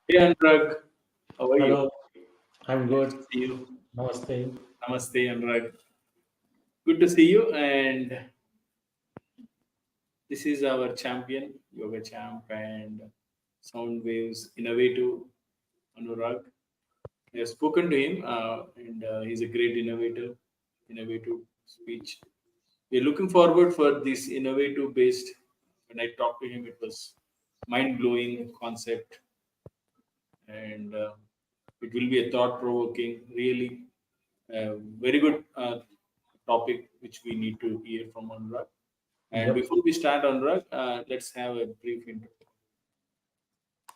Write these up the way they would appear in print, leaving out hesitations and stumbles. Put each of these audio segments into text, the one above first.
Hey Anurag, how are you? Hello, I'm Nice good. to see you. Namaste. Namaste Anurag. Good to see you. And this is our champion, yoga champ and sound waves innovative Anurag. I have spoken to him, and he's a great innovative speech. We're looking forward for this innovative based. When I talked to him, it was mind blowing concept, and it will be a thought provoking, really very good topic which we need to hear from Anurag. And Yep. before we start, Anurag, let's have a brief intro.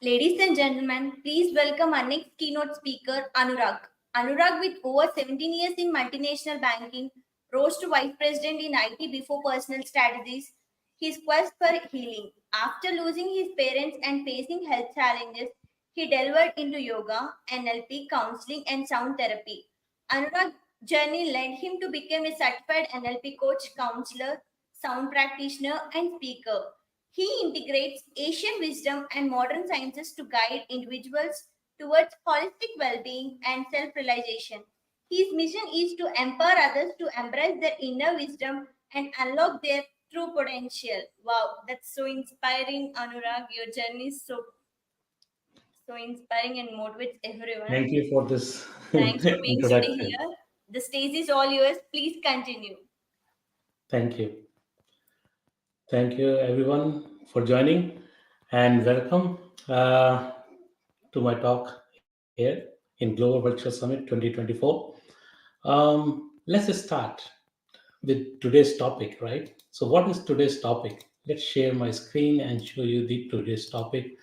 Ladies and gentlemen, please welcome our next keynote speaker, Anurag. Anurag, with over 17 years in multinational banking, rose to vice president in IT before personal strategies. His quest for healing. After losing his parents and facing health challenges, he delved into yoga, NLP, counseling, and sound therapy. Anurag's journey led him to become a certified NLP coach, counselor, sound practitioner, and speaker. He integrates Asian wisdom and modern sciences to guide individuals towards holistic well being and self realization. His mission is to empower others to embrace their inner wisdom and unlock their true potential. Wow, that's so inspiring, Anurag. Your journey is so inspiring and motivates everyone. Thank you for this Thanks for being today introduction. here. The stage is all yours. Please continue. Thank you. Thank you, everyone, for joining and welcome to my talk here in Global Virtual Summit 2024. Let's start with today's topic, right? So, what is today's topic? Let's share my screen and show you the today's topic.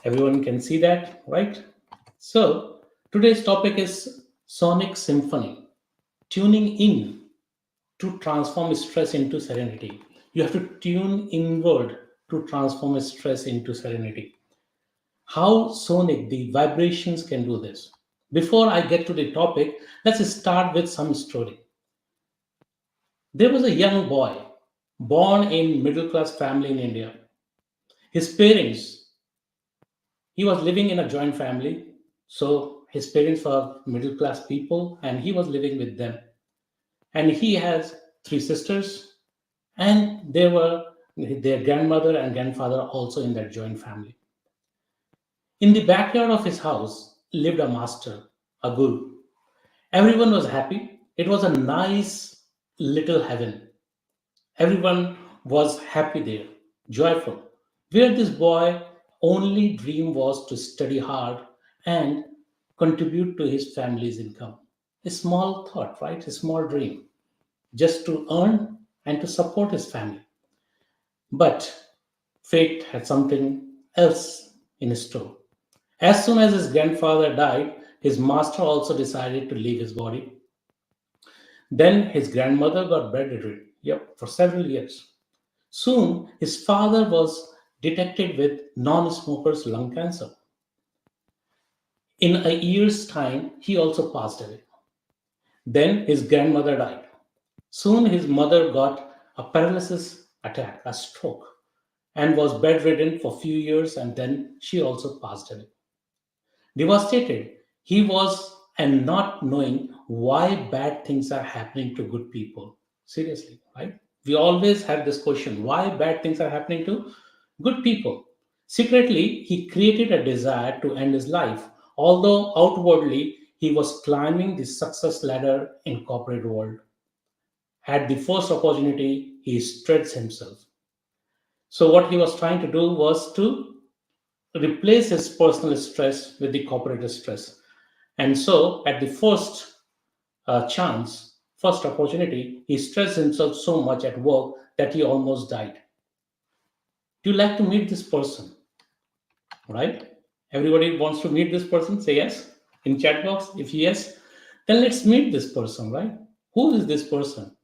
Everyone can see that, right? So, today's topic is Sonic Symphony, tuning in to transform stress into serenity. You have to tune inward to transform stress into serenity. How sonic, the vibrations can do this. Before I get to the topic, let's start with some story. There was a young boy born in middle class family in India. His parents, he was living in a joint family, so his parents were middle class people and he was living with them. And he has three sisters, and they were their grandmother and grandfather also in that joint family. In the backyard of his house lived a master, a guru. Everyone was happy. It was a nice little heaven. Everyone was happy there, joyful. Where this boy only dream was to study hard and contribute to his family's income. A small thought, right? A small dream, just to earn and to support his family. But fate had something else in store. As soon as his grandfather died, his master also decided to leave his body. Then his grandmother got bedridden, yep, for several years. Soon his father was detected with non smoker's lung cancer. In a year's time, he also passed away. Then his grandmother died. Soon his mother got a paralysis attack, a stroke, and was bedridden for a few years, and then she also passed away. Devastated, he was, and not knowing why bad things are happening to good people. Seriously, right? We always have this question, why bad things are happening to good people. Secretly, he created a desire to end his life, although outwardly he was climbing the success ladder in corporate world. At the first opportunity, he stretched himself. So what he was trying to do was to replace his personal stress with the corporate stress. And so, at the first first opportunity, he stressed himself so much at work that he almost died. Do you like to meet this person? Right? Everybody wants to meet this person? Say yes in chat box. If yes, then let's meet this person, right? Who is this person?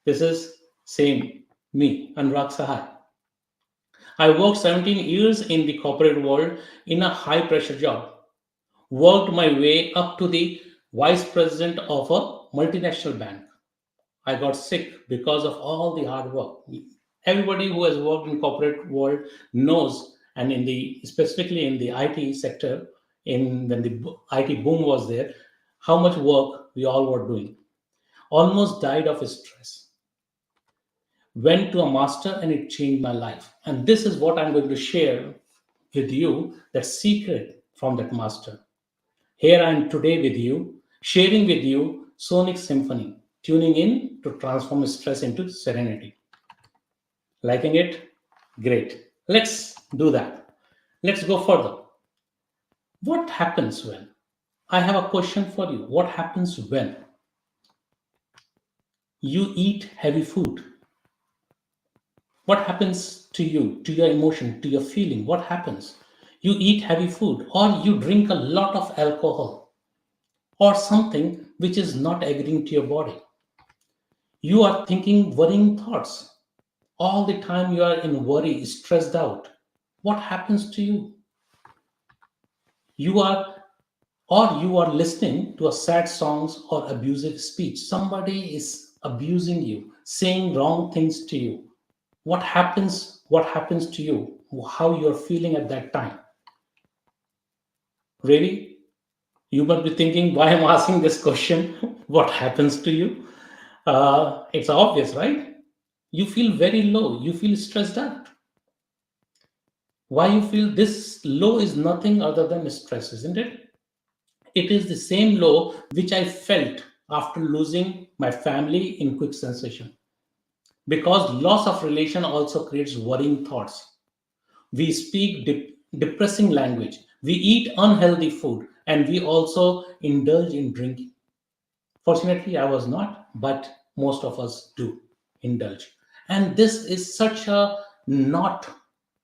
This is same me, Anurag Sahai. I worked 17 years in the corporate world in a high pressure job. Worked my way up to the vice president of a multinational bank. I got sick because of all the hard work. Everybody who has worked in corporate world knows and in the specifically in the IT sector, in when the IT boom was there, how much work we all were doing. Almost died of stress. Went to a master and it changed my life. And this is what I'm going to share with you, that secret from that master. Here I am today with you, sharing with you Sonic Symphony, tuning in to transform stress into serenity. Liking it? Great. Let's do that. Let's go further. What happens when? I have a question for you. What happens when you eat heavy food? What happens to you, to your emotion, to your feeling? What happens? You eat heavy food, or you drink a lot of alcohol, or something which is not agreeing to your body. You are thinking worrying thoughts. All the time you are in worry, stressed out. What happens to you? You are you are listening to a sad songs or abusive speech. Somebody is abusing you, saying wrong things to you. What happens to you? How you're feeling at that time? Really? You must be thinking, why I'm asking this question. What happens to you? It's obvious, right? You feel very low, you feel stressed out. Why you feel this low is nothing other than stress, isn't it? It is the same low which I felt after losing my family in quick sensation. Because loss of relation also creates worrying thoughts. We speak depressing language. We eat unhealthy food, and we also indulge in drinking. Fortunately, I was not, but most of us do indulge. And this is such a knot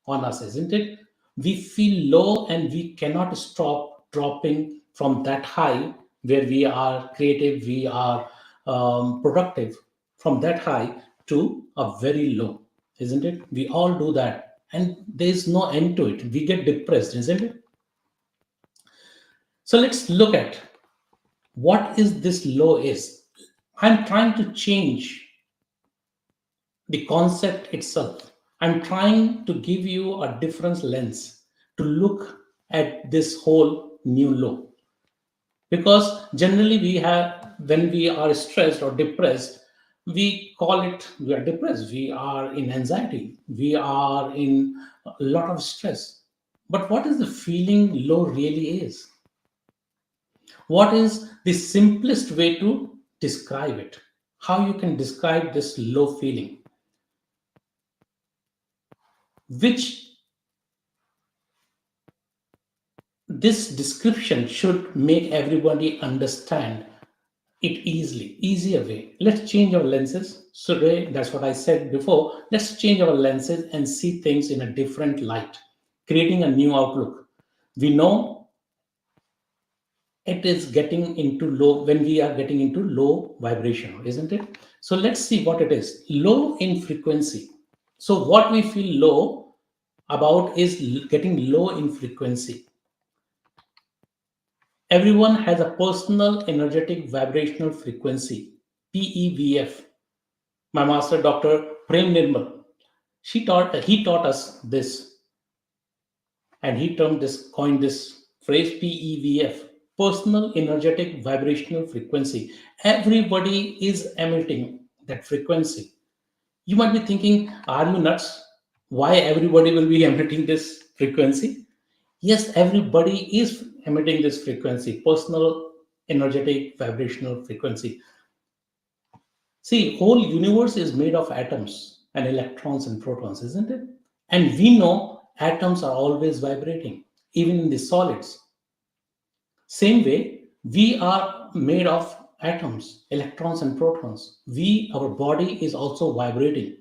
on us, isn't it? We feel low and we cannot stop dropping from that high where we are creative, we are productive, from that high to a very low, isn't it? We all do that. And there's no end to it. We get depressed, isn't it? So let's look at what is this low is. I'm trying to change the concept itself. I'm trying to give you a different lens to look at this whole new law. Because generally, we have, when we are stressed or depressed, we call it we are depressed, we are in anxiety, we are in a lot of stress. But what is the feeling low really is? What is the simplest way to describe it? How you can describe this low feeling? Which this description should make everybody understand it easier way. Let's change our lenses. So today, that's what I said before. Let's change our lenses and see things in a different light, creating a new outlook. We know it is getting into low when we are getting into low vibration, isn't it? So let's see what it is. Low in frequency. So what we feel low about is getting low in frequency. Everyone has a personal energetic vibrational frequency, PEVF. My master, Dr. Prem Nirmal, he taught us this, and he coined this phrase PEVF, personal energetic vibrational frequency. Everybody is emitting that frequency. You might be thinking, are you nuts? Why everybody will be emitting this frequency? Yes, everybody is emitting this frequency, personal energetic vibrational frequency. See, whole universe is made of atoms and electrons and protons, isn't it? And we know atoms are always vibrating, even in the solids. Same way, we are made of atoms, electrons and protons. Our body is also vibrating.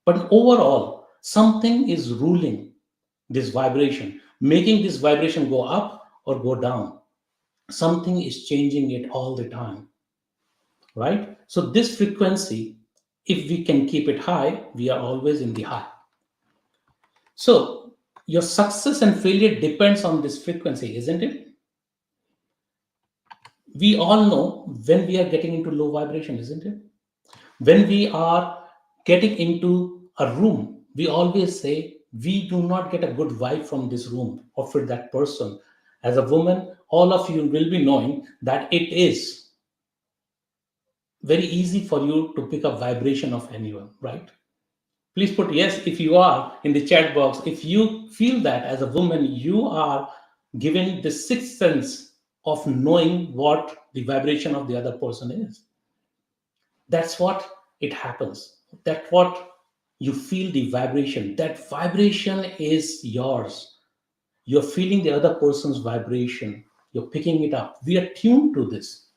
But overall, something is ruling this vibration, making this vibration go up or go down. Something is changing it all the time, right? So this frequency, if we can keep it high, we are always in the high. So your success and failure depends on this frequency, isn't it? We all know when we are getting into low vibration, isn't it? When we are getting into a room, we always say we do not get a good vibe from this room or for that person. As a woman, all of you will be knowing that it is very easy for you to pick up vibration of anyone, right? Please put yes if you are in the chat box. If you feel that as a woman, you are given the sixth sense of knowing what the vibration of the other person is. That's what it happens. That's what you feel the vibration. That vibration is yours. You're feeling the other person's vibration. You're picking it up. We are tuned to this.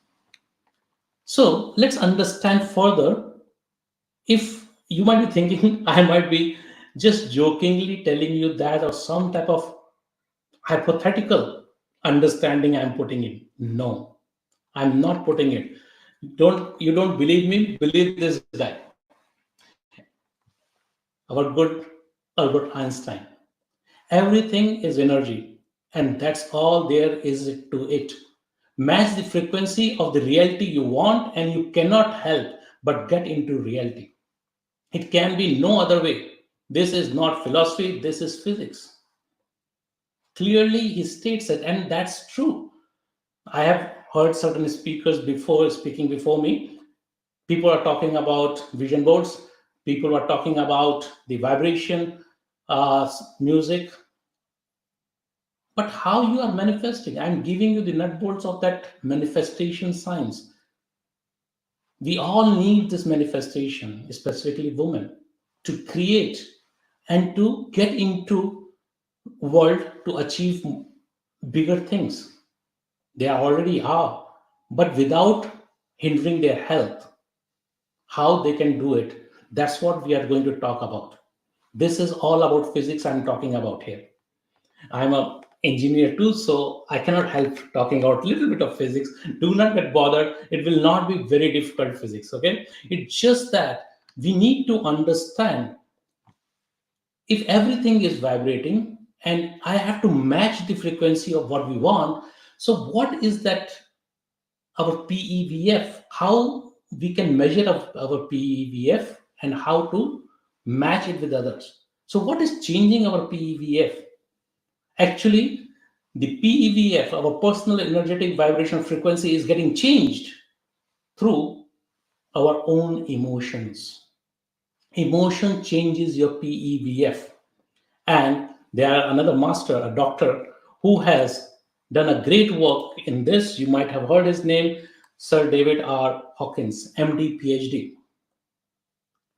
So let's understand further. If you might be thinking, I might be just jokingly telling you that, or some type of hypothetical understanding I'm putting in. No, I'm not putting it. Don't believe me? Believe this guy, our good Albert Einstein. Everything is energy, and that's all there is to it. Match the frequency of the reality you want, and you cannot help but get into reality. It can be no other way. This is not philosophy, this is physics. Clearly, he states it, and that's true. I have heard certain speakers before speaking before me. People are talking about vision boards, people are talking about the vibration, music. But how you are manifesting? I'm giving you the nut bolts of that manifestation science. We all need this manifestation, specifically women, to create and to get into world to achieve bigger things. They already are, but without hindering their health, how they can do it. That's what we are going to talk about. This is all about physics I'm talking about here. I'm a engineer too, so I cannot help talking about a little bit of physics. Do not get bothered. It will not be very difficult physics, okay? It's just that we need to understand if everything is vibrating and I have to match the frequency of what we want. So what is that our PEVF? How we can measure our PEVF and how to match it with others. So what is changing our PEVF? Actually, the PEVF, our personal energetic vibration frequency, is getting changed through our own emotions. Emotion changes your PEVF. And there are another master, a doctor, who has done a great work in this. You might have heard his name, Sir David R. Hawkins, MD, PhD.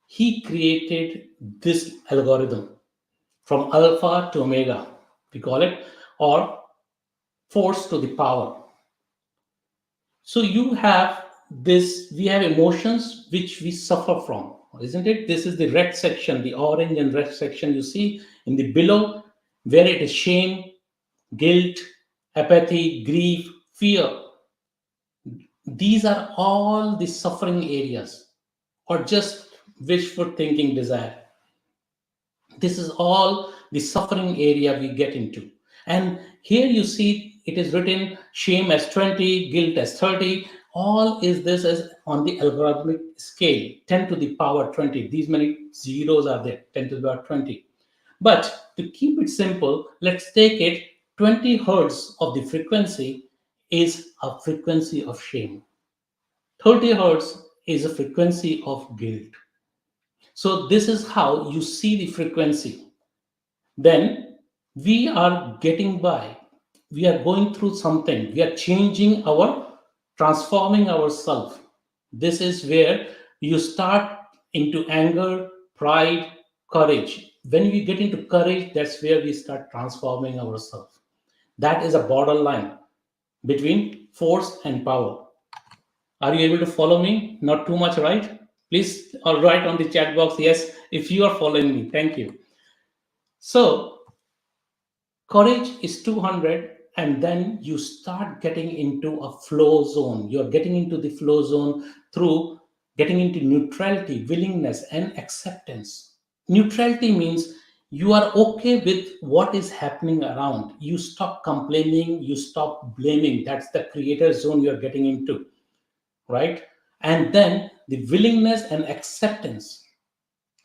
He created this algorithm from alpha to omega, we call it, or force to the power. So you have this, we have emotions which we suffer from, isn't it? This is the red section, the orange and red section you see in the below, where it is shame, guilt, apathy, grief, fear. These are all the suffering areas, or just wishful thinking, desire. This is all the suffering area we get into. And here you see it is written shame as 20, guilt as 30. All is this as on the algorithmic scale, 10 to the power 20. These many zeros are there, 10 to the power 20. But to keep it simple, let's take it 20 hertz of the frequency is a frequency of shame. 30 hertz is a frequency of guilt. So this is how you see the frequency. Then we are getting by. We are going through something. We are changing transforming ourselves. This is where you start into anger, pride, courage. When we get into courage, that's where we start transforming ourselves. That is a borderline between force and power. Are you able to follow me? Not too much, right? Please write on the chat box yes if you are following me. Thank you. So courage is 200, and then you start getting into a flow zone. You're getting into the flow zone through getting into neutrality, willingness, and acceptance. Neutrality means you are okay with what is happening around. You stop complaining, you stop blaming. That's the creator zone you're getting into, right? And then the willingness and acceptance.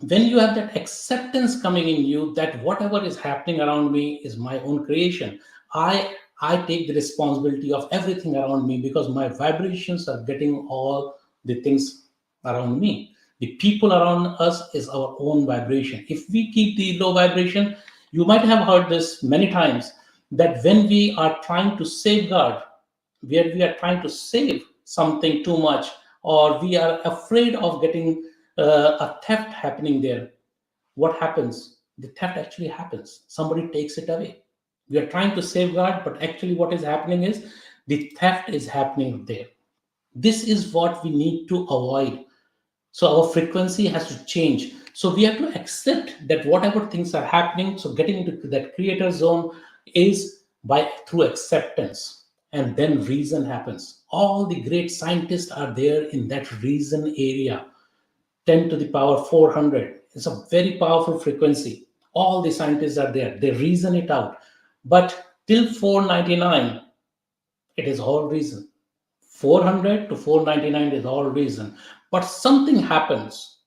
When you have that acceptance coming in you that whatever is happening around me is my own creation, I take the responsibility of everything around me because my vibrations are getting all the things around me. The people around us is our own vibration. If we keep the low vibration, you might have heard this many times, that when we are trying to safeguard, where we are trying to save something too much, or we are afraid of getting a theft happening there, what happens? The theft actually happens. Somebody takes it away. We are trying to safeguard, but actually, what is happening is the theft is happening there. This is what we need to avoid. So our frequency has to change. So we have to accept that whatever things are happening, so getting into that creator zone is by through acceptance, and then reason happens. All the great scientists are there in that reason area. 10 to the power 400 is a very powerful frequency. All the scientists are there, they reason it out. But till 499, it is all reason. 400 to 499 is all reason. But something happens.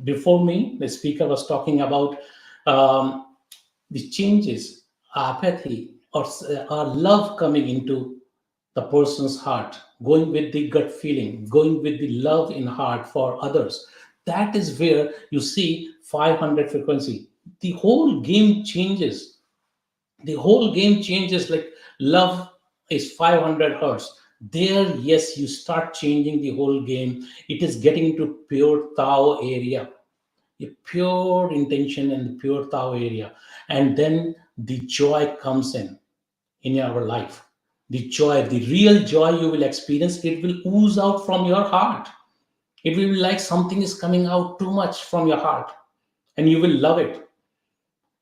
Before me, the speaker was talking about the changes, apathy, or love coming into the person's heart, going with the gut feeling, going with the love in heart for others. That is where you see 500 frequency. The whole game changes. The whole game changes. Like love is 500 hertz. There, yes, you start changing the whole game. It is getting into pure Tao area, a pure intention and the pure Tao area. And then the joy comes in our life. The joy, the real joy you will experience, it will ooze out from your heart. It will be like something is coming out too much from your heart, and you will love it.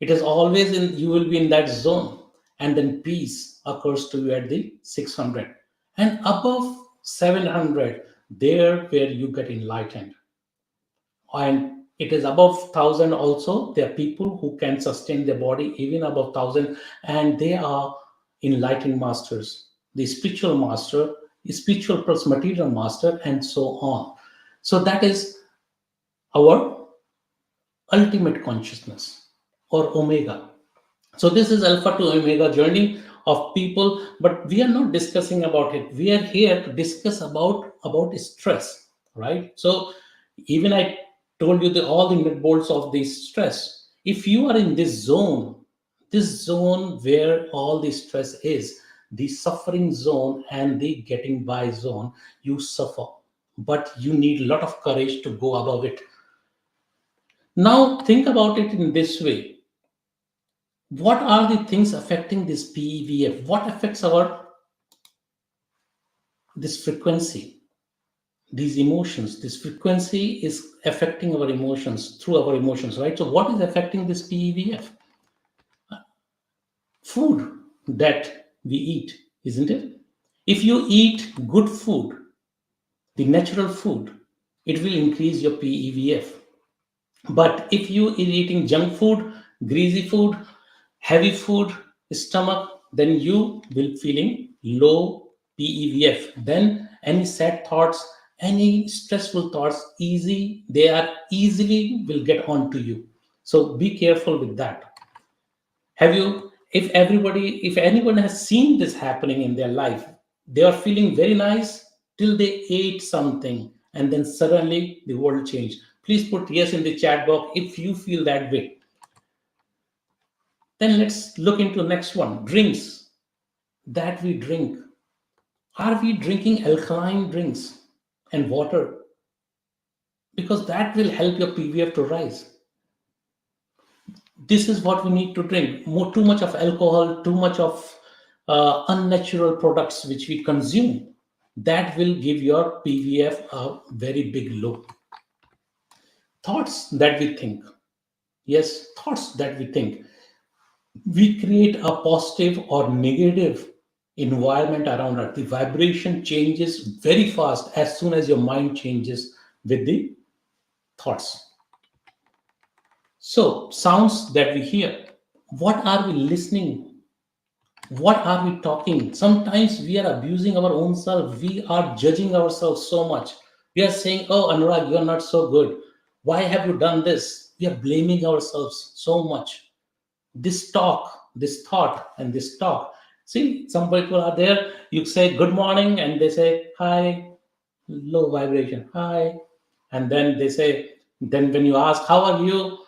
It is always in, you will be in that zone, and then peace occurs to you at the 600. And above 700, there where you get enlightened. And it is above 1000 also. There are people who can sustain their body even above 1000, and they are enlightened masters, the spiritual master, the spiritual plus material master, and so on. So that is our ultimate consciousness, or omega. So this is alpha to omega journey of people, but we are not discussing about it. We are here to discuss about stress, right? So even I told you the all the nut bolts of this stress. If you are in this zone where all the stress is, the suffering zone and the getting by zone, you suffer, but you need a lot of courage to go above it. Now think about it in this way. What are the things affecting this PEVF? What affects our this frequency, these emotions? This frequency is affecting our emotions through our emotions, right? So what is affecting this PEVF? Food that we eat, isn't it? If you eat good food, the natural food, it will increase your PEVF. But if you are eating junk food, greasy food, heavy food, stomach, then you will feeling low PEVF. Then any sad thoughts, any stressful thoughts, they are easily will get onto you. So be careful with that. Have you, if anyone has seen this happening in their life, they are feeling very nice till they ate something and then suddenly the world changed. Please put yes in the chat box if you feel that way. Then let's look into next one, drinks that we drink. Are we drinking alkaline drinks and water? Because that will help your PVF to rise. This is what we need to drink. Too much of alcohol, too much of unnatural products which we consume, that will give your PVF a very big low. Thoughts that we think. Yes, thoughts that we think. We create a positive or negative environment around us. The vibration changes very fast as soon as your mind changes with the thoughts. So, sounds that we hear. What are we listening? What are we talking? Sometimes we are abusing our own self. We are judging ourselves so much. We are saying, oh, Anurag, you're not so good. Why have you done this? We are blaming ourselves so much. This talk, this thought, and this talk. See, some people are there, you say good morning, and they say hi, low vibration, hi. And then they say, then when you ask, how are you?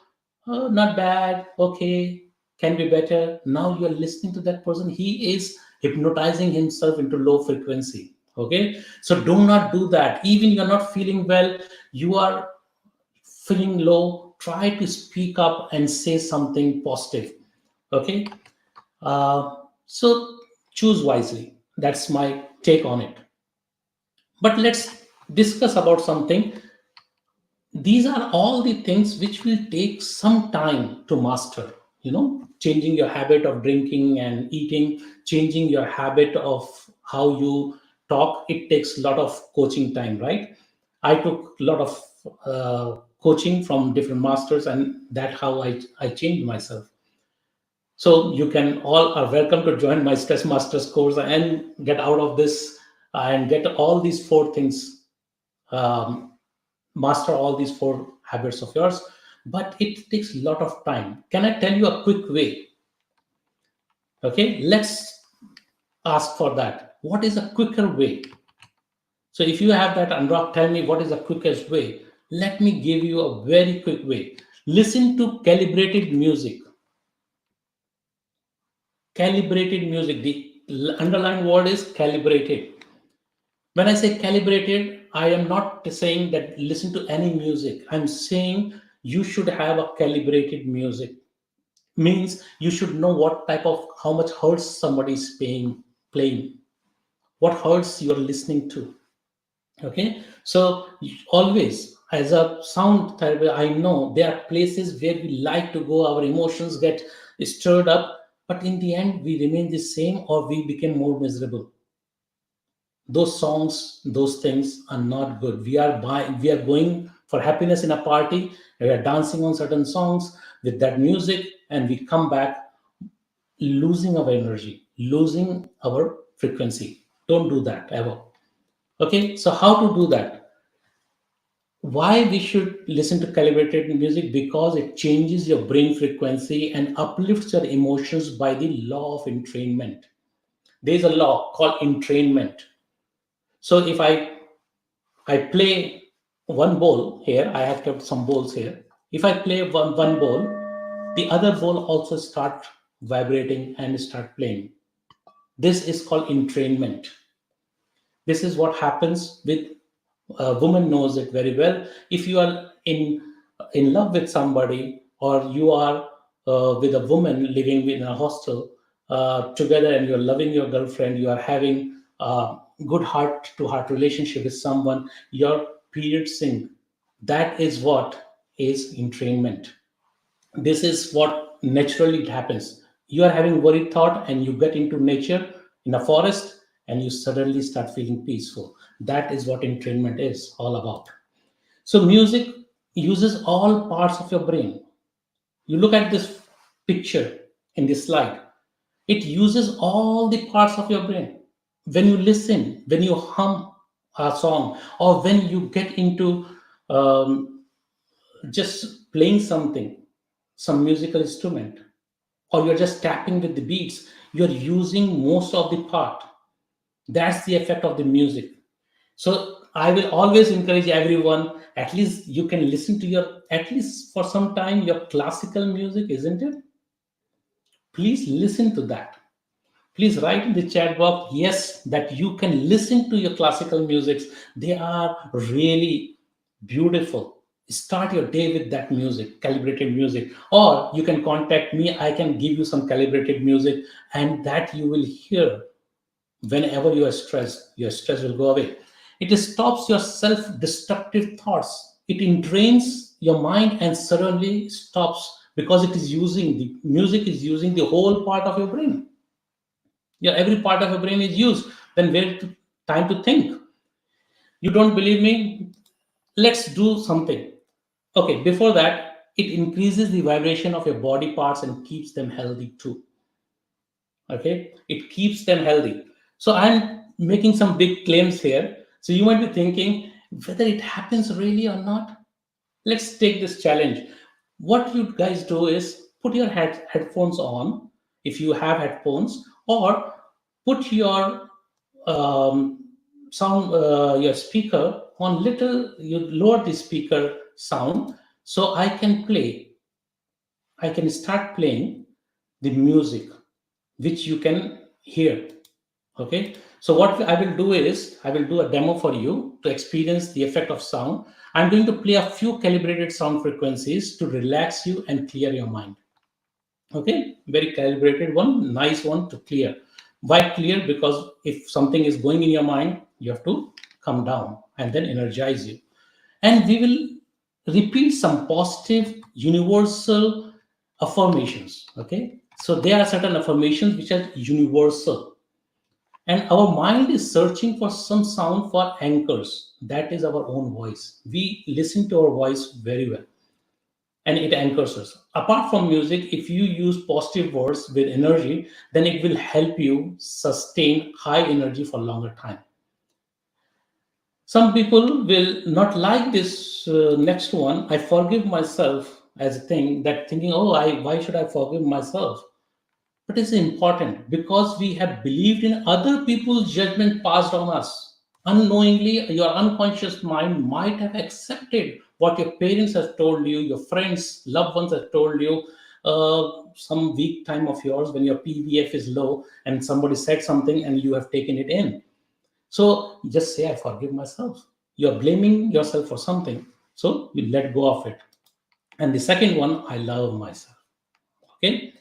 Oh, not bad, okay, can be better. Now you're listening to that person. He is hypnotizing himself into low frequency. Okay, so do not do that. Even you're not feeling well, you are feeling low, try to speak up and say something positive. Okay, so choose wisely. That's my take on it. But let's discuss about something. These are all the things which will take some time to master. Changing your habit of drinking and eating, changing your habit of how you talk, it takes a lot of coaching time, right? I took a lot of coaching from different masters, and that how I changed myself. So you can all are welcome to join my stress masters course and get out of this and get all these four things, um, master all these four habits of yours. But it takes a lot of time. Can I tell you a quick way? Okay, let's ask for that. What is a quicker way? So if you have that, Anurag, tell me what is the quickest way. Let me give you a very quick way. Listen to calibrated music. Calibrated music. The underlying word is calibrated. When I say calibrated, I am not saying that listen to any music. I'm saying you should have a calibrated music. Means you should know what type of how much hertz somebody is playing, what hertz you're listening to. Okay, so always as a sound therapist, I know there are places where we like to go, our emotions get stirred up, but in the end we remain the same or we become more miserable. Those songs, those things are not good. We are going for happiness in a party, we are dancing on certain songs with that music, and we come back losing our energy, losing our frequency. Don't do that ever. Okay, so how to do that? Why we should listen to calibrated music? Because it changes your brain frequency and uplifts your emotions by the law of entrainment. There is a law called entrainment. So if I play one bowl here, I have kept some bowls here. If I play one bowl, the other bowl also start vibrating and start playing. This is called entrainment. This is what happens with a woman knows it very well. If you are in love with somebody, or you are with a woman living in a hostel together, and you're loving your girlfriend, you are having a good heart to heart relationship with someone, your period sync. That is what is entrainment. This is what naturally happens. You are having worried thought and you get into nature in a forest and you suddenly start feeling peaceful. That is what entrainment is all about. So music uses all parts of your brain. You look at this picture in this slide, it uses all the parts of your brain. When you listen, when you hum a song, or when you get into just playing something, some musical instrument, or you're just tapping with the beats, you're using most of the part. That's the effect of the music. So I will always encourage everyone, at least you can listen to your, at least for some time, your classical music, isn't it? Please listen to that. Please write in the chat box, yes, that you can listen to your classical musics. They are really beautiful. Start your day with that music, calibrated music. Or you can contact me, I can give you some calibrated music, and that you will hear whenever you are stressed. Your stress will go away. It stops your self destructive thoughts. It entrains your mind and suddenly stops, because it is using the music, is using the whole part of your brain. Yeah, every part of your brain is used. Then where to, time to think? You don't believe me? Let's do something. Okay, before that, it increases the vibration of your body parts and keeps them healthy too. Okay, it keeps them healthy. So I'm making some big claims here. So you might be thinking whether it happens really or not. Let's take this challenge. What you guys do is put your headphones on if you have headphones, or put your um, sound, your speaker on little. You lower the speaker sound so I can play. I can start playing the music which you can hear. Okay, so what I will do is I will do a demo for you to experience the effect of sound. I'm going to play a few calibrated sound frequencies to relax you and clear your mind. Okay, very calibrated one, nice one to clear. Why clear? Because if something is going in your mind, you have to come down and then energize you. And we will repeat some positive universal affirmations. Okay, so there are certain affirmations which are universal, and our mind is searching for some sound for anchors. That is our own voice. We listen to our voice very well, and it anchors us. Apart from music, if you use positive words with energy, then it will help you sustain high energy for longer time. Some people will not like this next one. I forgive myself as a thing, that thinking, oh, I why should I forgive myself? But it's important because we have believed in other people's judgment passed on us. Unknowingly, your unconscious mind might have accepted what your parents have told you, your friends, loved ones have told you, some weak time of yours when your PVF is low and somebody said something and you have taken it in. So just say, I forgive myself. You're blaming yourself for something. So you let go of it. And the second one, I love myself. Okay.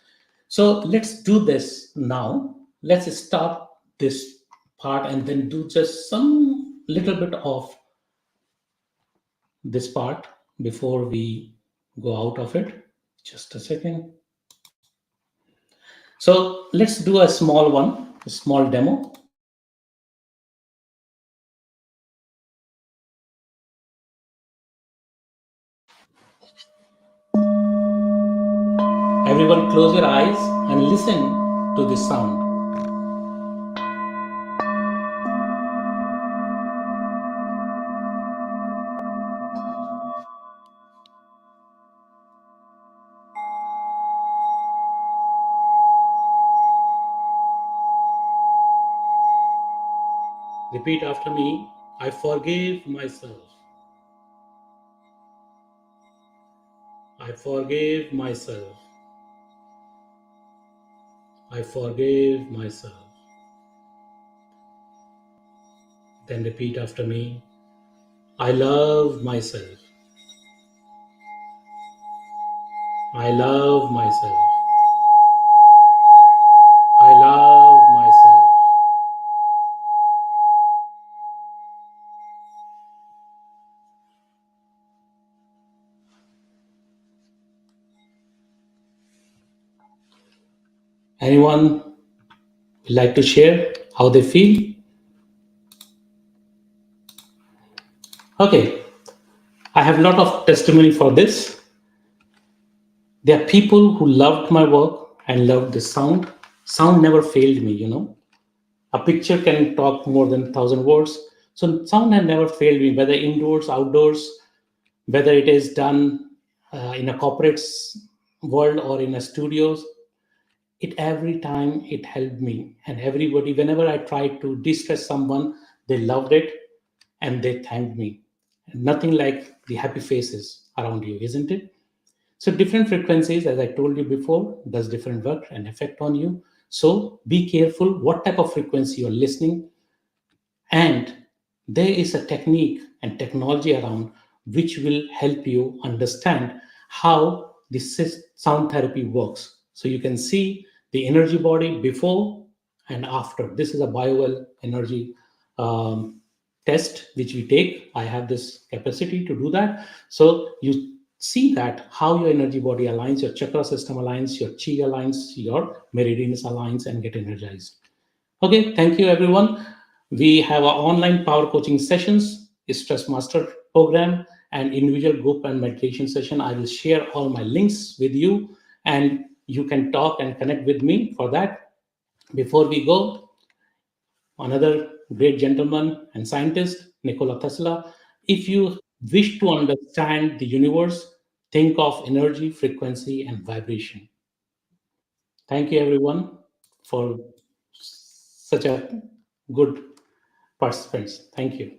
So let's do this now. Let's start this part and then do just some little bit of this part before we go out of it. Just a second. So let's do a small one, a small demo. Everyone close your eyes and listen to this sound. Repeat after me. I forgive myself. I forgive myself. I forgive myself. Then repeat after me. I love myself. I love myself. I love myself. Anyone like to share how they feel? Okay, I have a lot of testimony for this. There are people who loved my work and loved the sound. Sound never failed me, you know. A picture can talk more than 1,000 words. So sound had never failed me, whether indoors, outdoors, whether it is done in a corporate world or in a studios. It every time it helped me, and everybody, whenever I tried to distress someone, they loved it and they thanked me. Nothing like the happy faces around you, isn't it? So different frequencies, as I told you before, does different work and effect on you. So be careful what type of frequency you're listening. And there is a technique and technology around which will help you understand how the sound therapy works. So you can see the energy body before and after. This is a biowell energy test which we take. I have this capacity to do that. So you see that how your energy body aligns, your chakra system aligns, your chi aligns, your meridians aligns and get energized. Okay, thank you everyone. We have our online power coaching sessions, stress master program, and individual group and meditation session. I will share all my links with you and you can talk and connect with me for that. Before we go, another great gentleman and scientist, Nikola Tesla. If you wish to understand the universe, think of energy, frequency, and vibration. Thank you, everyone, for such a good participants. Thank you.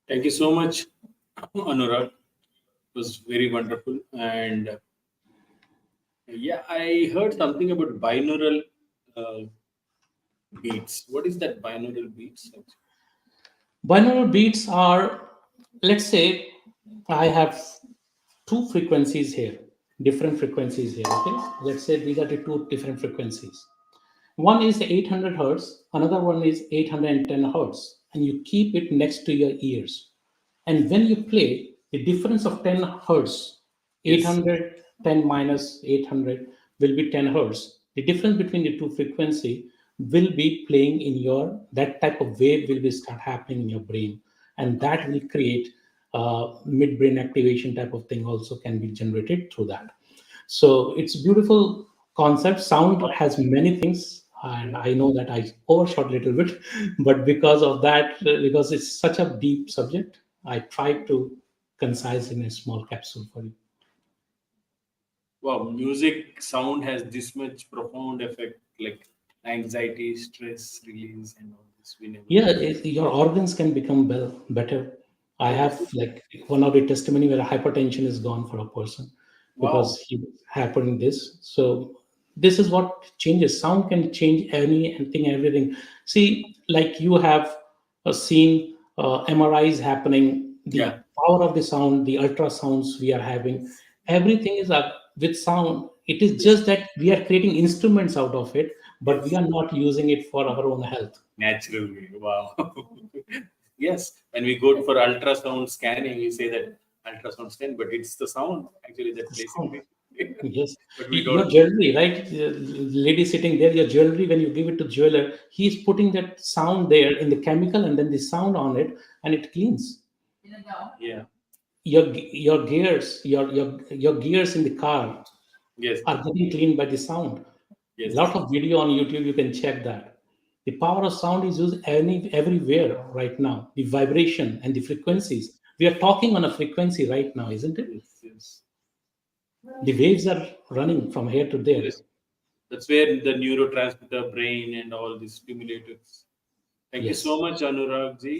Thank you so much, Anurag. It was very wonderful. And yeah, I heard something about binaural uh, beats. What is that binaural beats? Binaural beats are, let's say, I have two frequencies here, different frequencies here. Okay, let's say these are the two different frequencies. One is 800 hertz, another one is 810 hertz, and you keep it next to your ears. And when you play, the difference of 10 hertz, Yes. 810 minus 800 will be 10 hertz. The difference between the two frequency will be playing in your, that type of wave will be start happening in your brain. And that will create midbrain activation type of thing also can be generated through that. So it's a beautiful concept. Sound has many things, and I know that I overshot a little bit, but because of that, because it's such a deep subject, I tried to concise in a small capsule for you. Wow, music sound has this much profound effect, like anxiety, stress release, and all this. We never Yeah, knew. your organs can become better. I Oh, have like one of the testimony where hypertension is gone for a person wow. because he happened this. So this is what changes. Sound can change anything, everything. See, like you have seen MRIs happening, Yeah. the power of the sound, the ultrasounds we are having, Yes. everything is up with sound. It is Yes. just that we are creating instruments out of it, but we Yes. are not using it for our own health. Natural way. Wow. Yes. When we go for ultrasound scanning, we say that ultrasound scan, but it's the sound actually that plays in Sound. it. Yes. But we Your don't know. jewelry, right? Lady sitting there, your jewelry, when you give it to jeweler, he's putting that sound there in the chemical and then the sound on it and it cleans. Yeah. Your gears, your gears in the car Yes. are getting cleaned by the sound. Yes. Lot of video on YouTube, you can check that. The power of sound is used everywhere right now. The vibration and the Yes. frequencies. We are talking on a frequency right now, isn't it? Yes. Yes. The waves are running from here to there. Yes. That's where the neurotransmitter, brain, and all these stimulators. Thank you so Yes. much, Anurag ji.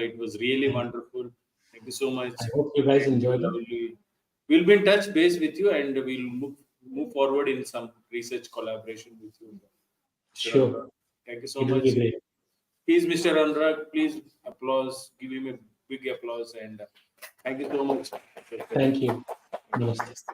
It was really Thank wonderful. Thank you so I much. hope you guys And enjoyed it. lovely. We'll be in touch base with you and we'll move forward in some research collaboration with you, Mr. Sure, Anurag. Thank you so it will be much. great. He's Mr. Anurag. Please applause. Give him a big applause. And thank you so much for Thank spending. you. Namaste.